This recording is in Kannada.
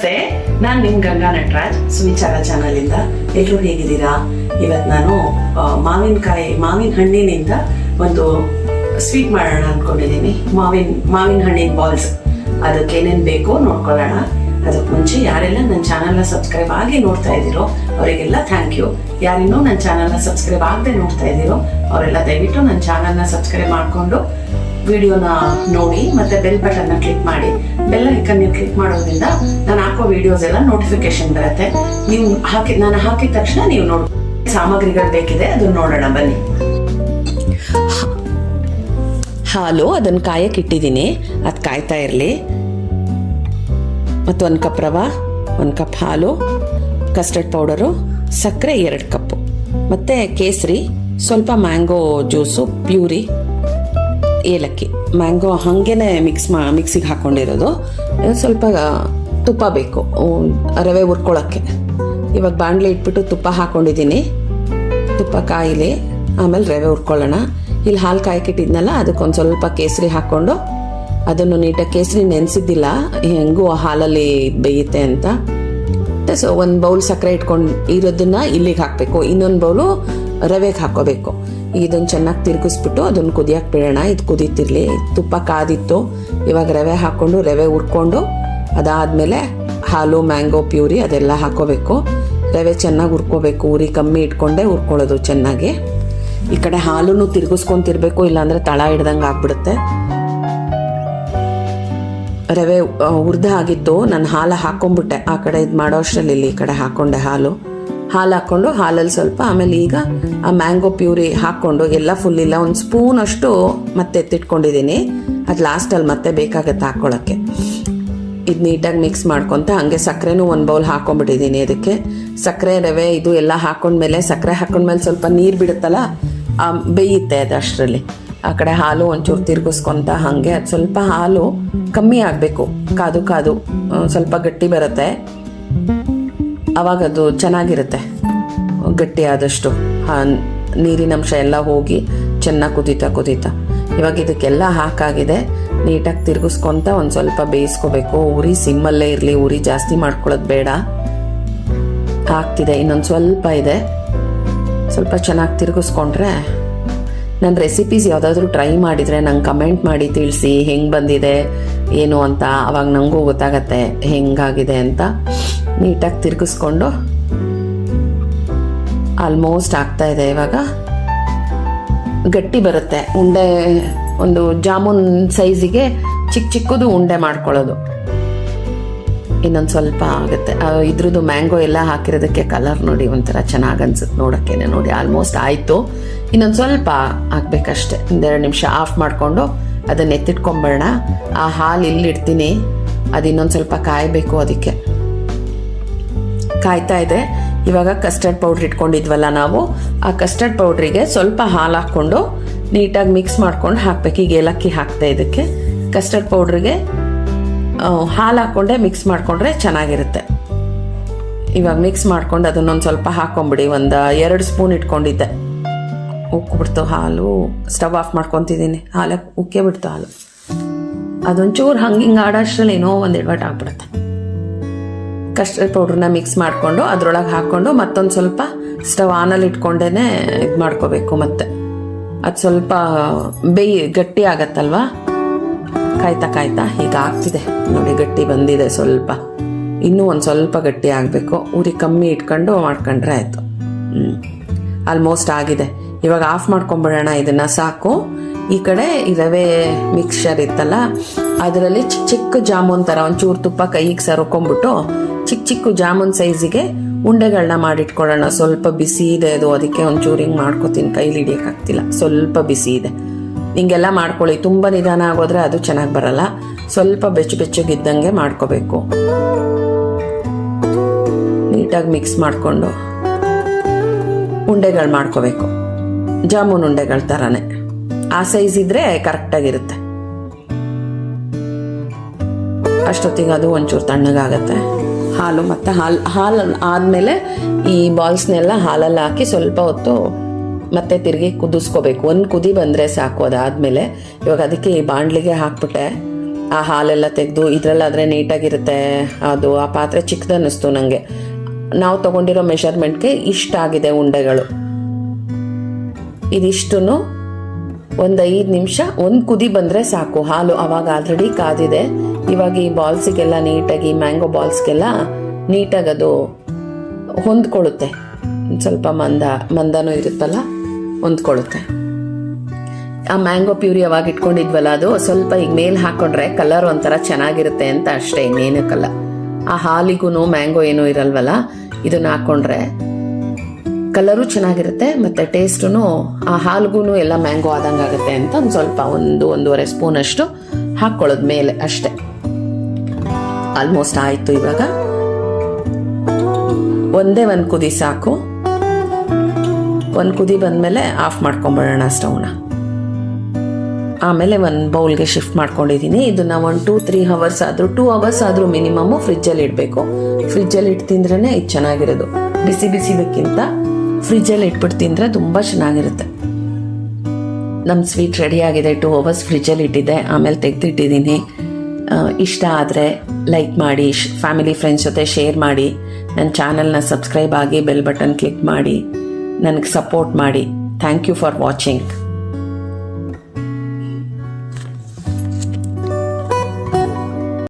ನಾನು ನಿಮ್ ಗಂಗಾ ನಟರಾಜ್ ಸುವಿಚಾರ ಚಾನಲ್ ಇಂದ. ಎಲ್ಲರೂ ಹೇಗಿದ್ದೀರಾ? ಇವತ್ತು ನಾನು ಮಾವಿನ ಹಣ್ಣಿನಿಂದ ಒಂದು ಸ್ವೀಟ್ ಮಾಡೋಣ ಅನ್ಕೊಂಡಿದ್ದೀನಿ. ಮಾವಿನ ಹಣ್ಣಿನ ಬಾಲ್ಸ್. ಅದಕ್ಕೆ ಏನೇನು ಬೇಕೋ ನೋಡ್ಕೊಳ್ಳೋಣ. ಅದಕ್ಕೆ ಮುಂಚೆ ಯಾರೆಲ್ಲ ನನ್ನ ಚಾನಲ್ನ ಸಬ್ಸ್ಕ್ರೈಬ್ ಆಗಿ ನೋಡ್ತಾ ಇದ್ದೀರೋ ಅವರಿಗೆಲ್ಲ ಥ್ಯಾಂಕ್ ಯು. ಯಾರಿನ್ನೂ ನನ್ನ ಚಾನಲ್ನ ಸಬ್ಸ್ಕ್ರೈಬ್ ಆಗದೆ ನೋಡ್ತಾ ಇದ್ದೀರೋ ಅವರೆಲ್ಲ ದಯವಿಟ್ಟು ನನ್ನ ಚಾನಲ್ನ ಸಬ್ಸ್ಕ್ರೈಬ್ ಮಾಡಿಕೊಂಡು ವಿಡಿಯೋನ ನೋಡಿ ಮತ್ತೆ ಬೆಲ್ ಬಟನ್ನ ಕ್ಲಿಕ್ ಮಾಡಿ. ಬೆಲ್ ಐಕನ್ ಕ್ಲಿಕ್ ಮಾಡೋದ್ರಿಂದ ನಾನು ಹಾಕೋ ವಿಡಿಯೋಸ್ ಎಲ್ಲ ನೋಟಿಫಿಕೇಶನ್ ಬರುತ್ತೆ. ನಾನು ಹಾಕಿದ ತಕ್ಷಣ ನೀವು ನೋಡಿ. ಸಾಮಗ್ರಿಗಳು ಬೇಕಿದೆ, ಅದನ್ನ ನೋಡೋಣ ಬನ್ನಿ. ಹಾಲು ಅದನ್ನು ಕಾಯಕ್ಕೆ ಇಟ್ಟಿದ್ದೀನಿ, ಅದು ಕಾಯ್ತಾ ಇರಲಿ. ಮತ್ತು 1 ಕಪ್ ರವೆ, 1 ಕಪ್ ಹಾಲು, ಕಸ್ಟರ್ಡ್ ಪೌಡರು, ಸಕ್ಕರೆ 2 ಕಪ್ಪು, ಮತ್ತು ಕೇಸರಿ, ಸ್ವಲ್ಪ ಮ್ಯಾಂಗೋ ಜ್ಯೂಸು, ಪ್ಯೂರಿ, ಏಲಕ್ಕಿ. ಮ್ಯಾಂಗೋ ಹಾಗೇನೆ ಮಿಕ್ಸಿಗೆ ಹಾಕ್ಕೊಂಡಿರೋದು. ಸ್ವಲ್ಪ ತುಪ್ಪ ಬೇಕು ರವೆ ಹುರ್ಕೊಳ್ಳೋಕ್ಕೆ. ಇವಾಗ ಬಾಣಲೆ ಇಟ್ಬಿಟ್ಟು ತುಪ್ಪ ಹಾಕ್ಕೊಂಡಿದ್ದೀನಿ. ತುಪ್ಪ ಕಾಯಿಲಿ, ಆಮೇಲೆ ರವೆ ಹುರ್ಕೊಳ್ಳೋಣ. ಇಲ್ಲಿ ಹಾಲು ಕಾಯಕ್ಕಿಟ್ಟಿದ್ನಲ್ಲ, ಅದಕ್ಕೊಂದು ಸ್ವಲ್ಪ ಕೇಸರಿ ಹಾಕ್ಕೊಂಡು ಅದನ್ನು ನೀಟಾಗಿ, ಕೇಸರಿ ನೆನೆಸಿದ್ದಿಲ್ಲ, ಹೆಂಗೂ ಹಾಲಲ್ಲಿ ಬೇಯುತ್ತೆ ಅಂತ. ಸೊ 1 ಬೌಲ್ ಸಕ್ಕರೆ ಇರೋದನ್ನ ಇಲ್ಲಿಗೆ ಹಾಕಬೇಕು, ಇನ್ನೊಂದು ಬೌಲು ರವೆಗೆ ಹಾಕೋಬೇಕು. ಇದನ್ನು ಚೆನ್ನಾಗಿ ತಿರುಗಿಸ್ಬಿಟ್ಟು ಅದನ್ನು ಕುದಿಯಕ್ಕೆ ಬಿಡೋಣ. ಇದು ಕುದೀತಿರ್ಲಿ. ತುಪ್ಪ ಕಾದಿತ್ತು, ಇವಾಗ ರವೆ ಹಾಕ್ಕೊಂಡು ರವೆ ಹುರ್ಕೊಂಡು ಅದಾದಮೇಲೆ ಹಾಲು, ಮ್ಯಾಂಗೋ ಪ್ಯೂರಿ ಅದೆಲ್ಲ ಹಾಕೋಬೇಕು. ರವೆ ಚೆನ್ನಾಗಿ ಹುರ್ಕೋಬೇಕು, ಉರಿ ಕಮ್ಮಿ ಇಟ್ಕೊಂಡೆ ಹುರ್ಕೊಳ್ಳೋದು ಚೆನ್ನಾಗಿ. ಈ ಕಡೆ ಹಾಲನ್ನು ತಿರುಗಿಸ್ಕೊಂತಿರ್ಬೇಕು, ಇಲ್ಲಾಂದರೆ ತಳ ಹಿಡ್ದಂಗೆ ಆಗ್ಬಿಡುತ್ತೆ. ರವೆ ಹುರಿದ ಆಗಿತ್ತು, ನಾನು ಹಾಲು ಹಾಕ್ಕೊಂಬಿಟ್ಟೆ. ಆ ಕಡೆ ಇದು ಮಾಡೋ ಅಷ್ಟರಲ್ಲಿ ಈ ಕಡೆ ಹಾಕ್ಕೊಂಡೆ ಹಾಲು ಹಾಕ್ಕೊಂಡು ಹಾಲಲ್ಲಿ ಸ್ವಲ್ಪ, ಆಮೇಲೆ ಈಗ ಆ ಮ್ಯಾಂಗೋ ಪ್ಯೂರಿ ಹಾಕ್ಕೊಂಡು ಎಲ್ಲ ಫುಲ್ ಇಲ್ಲ, 1 ಸ್ಪೂನ್ ಅಷ್ಟು ಮತ್ತೆ ಎತ್ತಿಟ್ಕೊಂಡಿದ್ದೀನಿ. ಅದು ಲಾಸ್ಟಲ್ಲಿ ಮತ್ತೆ ಬೇಕಾಗತ್ತೆ ಹಾಕ್ಕೊಳ್ಳೋಕ್ಕೆ. ಇದು ನೀಟಾಗಿ ಮಿಕ್ಸ್ ಮಾಡ್ಕೊತ ಹಾಗೆ ಸಕ್ಕರೆನೂ 1 ಬೌಲ್ ಹಾಕ್ಕೊಂಡ್ಬಿಟ್ಟಿದ್ದೀನಿ. ಅದಕ್ಕೆ ಸಕ್ಕರೆ, ರವೆ ಇದು ಎಲ್ಲ ಹಾಕ್ಕೊಂಡ್ಮೇಲೆ, ಸಕ್ಕರೆ ಹಾಕ್ಕೊಂಡ್ಮೇಲೆ ಸ್ವಲ್ಪ ನೀರು ಬಿಡುತ್ತಲ್ಲ, ಬೇಯುತ್ತೆ ಅದು ಅಷ್ಟರಲ್ಲಿ. ಆ ಕಡೆ ಹಾಲು ಒಂಚೂರು ತಿರ್ಗಿಸ್ಕೊತ ಹಾಗೆ ಅದು ಸ್ವಲ್ಪ ಹಾಲು ಕಮ್ಮಿ ಆಗಬೇಕು, ಕಾದು ಸ್ವಲ್ಪ ಗಟ್ಟಿ ಬರುತ್ತೆ. ಅವಾಗ ಅದು ಚೆನ್ನಾಗಿರುತ್ತೆ, ಗಟ್ಟಿ ಆದಷ್ಟು. ನೀರಿನಂಶ ಎಲ್ಲ ಹೋಗಿ ಚೆನ್ನಾಗಿ ಕುದೀತಾ. ಇವಾಗ ಇದಕ್ಕೆಲ್ಲ ಹಾಕಾಗಿದೆ. ನೀಟಾಗಿ ತಿರ್ಗಿಸ್ಕೊತ ಒಂದು ಸ್ವಲ್ಪ ಬೇಯಿಸ್ಕೋಬೇಕು. ಉರಿ ಸಿಮ್ಮಲ್ಲೇ ಇರಲಿ, ಉರಿ ಜಾಸ್ತಿ ಮಾಡ್ಕೊಳ್ಳೋದು ಬೇಡ. ಆಗ್ತಿದೆ, ಇನ್ನೊಂದು ಸ್ವಲ್ಪ ಇದೆ. ಸ್ವಲ್ಪ ಚೆನ್ನಾಗಿ ತಿರ್ಗಿಸ್ಕೊಂಡ್ರೆ, ನನ್ನ ರೆಸಿಪೀಸ್ ಯಾವುದಾದ್ರೂ ಟ್ರೈ ಮಾಡಿದರೆ ನಂಗೆ ಕಮೆಂಟ್ ಮಾಡಿ ತಿಳಿಸಿ, ಹೆಂಗೆ ಬಂದಿದೆ ಏನು ಅಂತ. ಅವಾಗ ನನಗೂ ಗೊತ್ತಾಗತ್ತೆ ಹೆಂಗಾಗಿದೆ ಅಂತ. ನೀಟಾಗಿ ತಿರ್ಗಿಸ್ಕೊಂಡು ಆಲ್ಮೋಸ್ಟ್ ಆಗ್ತಾ ಇದೆ. ಇವಾಗ ಗಟ್ಟಿ ಬರುತ್ತೆ. ಉಂಡೆ ಒಂದು ಜಾಮೂನ್ ಸೈಜಿಗೆ ಚಿಕ್ಕದು ಉಂಡೆ ಮಾಡ್ಕೊಳ್ಳೋದು. ಇನ್ನೊಂದು ಸ್ವಲ್ಪ ಆಗುತ್ತೆ. ಇದ್ರದ್ದು ಮ್ಯಾಂಗೋ ಎಲ್ಲ ಹಾಕಿರೋದಕ್ಕೆ ಕಲರ್ ನೋಡಿ ಒಂಥರ ಚೆನ್ನಾಗಿ ಅನ್ಸುತ್ತೆ ನೋಡೋಕ್ಕೇನೆ. ನೋಡಿ ಆಲ್ಮೋಸ್ಟ್ ಆಯಿತು, ಇನ್ನೊಂದು ಸ್ವಲ್ಪ ಹಾಕ್ಬೇಕಷ್ಟೆ. 1-2 ನಿಮಿಷ ಆಫ್ ಮಾಡಿಕೊಂಡು ಅದನ್ನು ಎತ್ತಿಟ್ಕೊಂಬೇಡ. ಆ ಹಾಲು ಇಲ್ಲಿ ಇಡ್ತೀನಿ, ಅದು ಇನ್ನೊಂದು ಸ್ವಲ್ಪ ಕಾಯಬೇಕು. ಅದಕ್ಕೆ ಕಾಯ್ತಾ ಇದೆ. ಇವಾಗ ಕಸ್ಟರ್ಡ್ ಪೌಡ್ರ್ ಇಟ್ಕೊಂಡಿದ್ವಲ್ಲ ನಾವು, ಆ ಕಸ್ಟರ್ಡ್ ಪೌಡ್ರಿಗೆ ಸ್ವಲ್ಪ ಹಾಲು ಹಾಕ್ಕೊಂಡು ನೀಟಾಗಿ ಮಿಕ್ಸ್ ಮಾಡ್ಕೊಂಡು ಹಾಕ್ಬೇಕು. ಈಗ ಏಲಕ್ಕಿ ಹಾಕ್ತೆ ಇದಕ್ಕೆ. ಕಸ್ಟರ್ಡ್ ಪೌಡ್ರಿಗೆ ಹಾಲು ಹಾಕ್ಕೊಂಡೆ ಮಿಕ್ಸ್ ಮಾಡಿಕೊಂಡ್ರೆ ಚೆನ್ನಾಗಿರುತ್ತೆ. ಇವಾಗ ಮಿಕ್ಸ್ ಮಾಡ್ಕೊಂಡು ಅದನ್ನೊಂದು ಸ್ವಲ್ಪ ಹಾಕ್ಕೊಂಬಿಡಿ. 2 ಸ್ಪೂನ್ ಇಟ್ಕೊಂಡಿದ್ದೆ, ಉಕ್ಕಿಬಿಡ್ತು ಹಾಲು. ಸ್ಟವ್ ಆಫ್ ಮಾಡ್ಕೊತಿದ್ದೀನಿ. ಹಾಲು ಉಕ್ಕೇ ಬಿಡ್ತು ಹಾಲು. ಅದೊಂಚೂರು ಹಿಂಗೆ ಆಡೋಷ್ಟರಲ್ಲಿ ಏನೋ ಒಂದು ಎಡವಟ್ಟು ಆಗ್ಬಿಡುತ್ತೆ. ಕಸ್ಟರ್ಡ್ ಪೌಡ್ರನ್ನ ಮಿಕ್ಸ್ ಮಾಡಿಕೊಂಡು ಅದರೊಳಗೆ ಹಾಕ್ಕೊಂಡು ಮತ್ತೊಂದು ಸ್ವಲ್ಪ ಸ್ಟವ್ ಆನಲ್ಲಿ ಇಟ್ಕೊಂಡೇ ಇದು ಮಾಡ್ಕೋಬೇಕು. ಮತ್ತೆ ಅದು ಸ್ವಲ್ಪ ಗಟ್ಟಿ ಆಗತ್ತಲ್ವಾ. ಕಾಯ್ತಾ ಈಗ ಆಗ್ತಿದೆ ನೋಡಿ, ಗಟ್ಟಿ ಬಂದಿದೆ ಸ್ವಲ್ಪ. ಇನ್ನೂ ಒಂದು ಸ್ವಲ್ಪ ಗಟ್ಟಿ ಆಗಬೇಕು. ಉರಿ ಕಮ್ಮಿ ಇಟ್ಕೊಂಡು ಮಾಡ್ಕೊಂಡ್ರೆ ಆಯಿತು. ಆಲ್ಮೋಸ್ಟ್ ಆಗಿದೆ. ಇವಾಗ ಆಫ್ ಮಾಡ್ಕೊಂಬಿಡೋಣ ಇದನ್ನು, ಸಾಕು. ಈ ಕಡೆ ಈ ರವೆ ಮಿಕ್ಸ್ಚರ್ ಇತ್ತಲ್ಲ, ಅದರಲ್ಲಿ ಚಿಕ್ಕ ಜಾಮೂನ್ ಥರ ಒಂಚೂರು ತುಪ್ಪ ಕೈಗೆ ಸರ್ಕೊಂಬಿಟ್ಟು ಚಿಕ್ಕ ಜಾಮೂನ್ ಸೈಜಿಗೆ ಉಂಡೆಗಳನ್ನ ಮಾಡಿಟ್ಕೊಳ್ಳೋಣ. ಸ್ವಲ್ಪ ಬಿಸಿ ಇದೆ ಅದು, ಅದಕ್ಕೆ ಒಂಚೂರು ಹಿಂಗೆ ಮಾಡ್ಕೊತೀನಿ. ಕೈಲಿ ಹಿಡಿಯೋಕ್ಕಾಗ್ತಿಲ್ಲ, ಸ್ವಲ್ಪ ಬಿಸಿ ಇದೆ. ಹಿಂಗೆಲ್ಲ ಮಾಡ್ಕೊಳ್ಳಿ. ತುಂಬ ನಿಧಾನ ಆಗೋದ್ರೆ ಅದು ಚೆನ್ನಾಗಿ ಬರಲ್ಲ. ಸ್ವಲ್ಪ ಬೆಚ್ಚಗಿದ್ದಂಗೆ ಮಾಡ್ಕೋಬೇಕು. ನೀಟಾಗಿ ಮಿಕ್ಸ್ ಮಾಡಿಕೊಂಡು ಉಂಡೆಗಳು ಮಾಡ್ಕೋಬೇಕು, ಜಾಮೂನ್ ಉಂಡೆಗಳ ಥರನೇ. ಆ ಸೈಜ್ ಇದ್ರೆ ಕರೆಕ್ಟಾಗಿರುತ್ತೆ. ಅಷ್ಟೊತ್ತಿಗೆ ಅದು ಒಂಚೂರು ತಣ್ಣಗಾಗತ್ತೆ. ಹಾಲು ಮತ್ತು ಹಾಲು ಆದಮೇಲೆ ಈ ಬಾಲ್ಸ್ನೆಲ್ಲ ಹಾಲಲ್ಲಿ ಹಾಕಿ ಸ್ವಲ್ಪ ಹೊತ್ತು ಮತ್ತೆ ತಿರುಗಿ ಕುದಿಸ್ಕೋಬೇಕು. 1 ಕುದಿ ಬಂದರೆ ಸಾಕು. ಅದಾದಮೇಲೆ ಇವಾಗ ಅದಕ್ಕೆ ಈ ಬಾಣಲಿಗೆ ಹಾಕ್ಬಿಟ್ಟೆ. ಆ ಹಾಲೆಲ್ಲ ತೆಗೆದು ಇದರಲ್ಲಾದರೆ ನೀಟಾಗಿರುತ್ತೆ. ಅದು ಆ ಪಾತ್ರೆ ಚಿಕ್ಕದು ಅನ್ನಿಸ್ತು ನನಗೆ. ನಾವು ತೊಗೊಂಡಿರೋ ಮೆಷರ್ಮೆಂಟ್ಗೆ ಇಷ್ಟ ಆಗಿದೆ ಉಂಡೆಗಳು. ಇದಿಷ್ಟು ಒಂದು 5 ನಿಮಿಷ ಒಂದು ಕುದಿ ಬಂದರೆ ಸಾಕು. ಹಾಲು ಅವಾಗ ಆಲ್ರೆಡಿ ಕಾದಿದೆ. ಇವಾಗ ಈ ಬಾಲ್ಸಿಗೆಲ್ಲ ನೀಟಾಗಿ, ಮ್ಯಾಂಗೋ ಬಾಲ್ಸ್ಗೆಲ್ಲ ನೀಟಾಗಿ ಅದು ಹೊಂದ್ಕೊಳ್ಳುತ್ತೆ. ಸ್ವಲ್ಪ ಮಂದನೂ ಇರುತ್ತಲ್ಲ, ಹೊಂದ್ಕೊಳ್ಳುತ್ತೆ. ಆ ಮ್ಯಾಂಗೋ ಪ್ಯೂರಿ ಅವಾಗ ಇಟ್ಕೊಂಡಿದ್ವಲ್ಲ, ಅದು ಸ್ವಲ್ಪ ಈಗ ಮೇಲೆ ಹಾಕ್ಕೊಂಡ್ರೆ ಕಲರ್ ಒಂಥರ ಚೆನ್ನಾಗಿರುತ್ತೆ ಅಂತ ಅಷ್ಟೇ, ಇನ್ನೇನಕ್ಕಲ್ಲ. ಆ ಹಾಲಿಗೂ ಮ್ಯಾಂಗೋ ಏನೂ ಇರಲ್ವಲ್ಲ, ಇದನ್ನ ಹಾಕ್ಕೊಂಡ್ರೆ ಕಲರು ಚೆನ್ನಾಗಿರುತ್ತೆ ಮತ್ತು ಟೇಸ್ಟೂ ಆ ಹಾಲ್ಗೂ ಎಲ್ಲ ಮ್ಯಾಂಗೋ ಆದಂಗೆ ಆಗುತ್ತೆ ಅಂತ ಒಂದು ಸ್ವಲ್ಪ 1-1.5 ಸ್ಪೂನ್ ಅಷ್ಟು ಹಾಕ್ಕೊಳ್ಳೋದು ಮೇಲೆ ಅಷ್ಟೆ. ಆಲ್ಮೋಸ್ಟ್ ಆಯಿತು. ಇವಾಗ ಒಂದೇ ಒಂದು ಕುದಿ ಸಾಕು. ಒಂದು ಕುದಿ ಬಂದಮೇಲೆ ಆಫ್ ಮಾಡ್ಕೊಂಬಿಡೋಣ ಸ್ಟವ್ನ. ಆಮೇಲೆ ಒಂದು ಬೌಲ್ಗೆ ಶಿಫ್ಟ್ ಮಾಡ್ಕೊಂಡಿದ್ದೀನಿ. ಇದನ್ನು 1-2-3 ಅವರ್ಸ್ ಆದರೂ 2 ಅವರ್ಸ್ ಆದರೂ ಮಿನಿಮಮ್ಮು ಫ್ರಿಜ್ಜಲ್ಲಿ ಇಡಬೇಕು. ಫ್ರಿಜ್ಜಲ್ಲಿ ಇಟ್ಟು ತಿಂದ್ರೇ ಇದು ಚೆನ್ನಾಗಿರೋದು. ಬಿಸಿದಕ್ಕಿಂತ ಫ್ರಿಜ್ಜಲ್ಲಿ ಇಟ್ಬಿಟ್ಟು ತಿಂದರೆ ತುಂಬ ಚೆನ್ನಾಗಿರುತ್ತೆ. ನಮ್ಮ ಸ್ವೀಟ್ ರೆಡಿಯಾಗಿದೆ. 2 ಅವರ್ಸ್ ಫ್ರಿಜ್ಜಲ್ಲಿ ಇಟ್ಟಿದ್ದೆ, ಆಮೇಲೆ ತೆಗೆದಿಟ್ಟಿದ್ದೀನಿ. ಇಷ್ಟ ಆದರೆ ಲೈಕ್ ಮಾಡಿ, ಫ್ಯಾಮಿಲಿ ಫ್ರೆಂಡ್ಸ್ ಜೊತೆ ಶೇರ್ ಮಾಡಿ, ನನ್ನ ಚಾನಲ್ನ ಸಬ್ಸ್ಕ್ರೈಬ್ ಆಗಿ ಬೆಲ್ ಬಟನ್ ಕ್ಲಿಕ್ ಮಾಡಿ ನನಗೆ ಸಪೋರ್ಟ್ ಮಾಡಿ. Thank you for watching.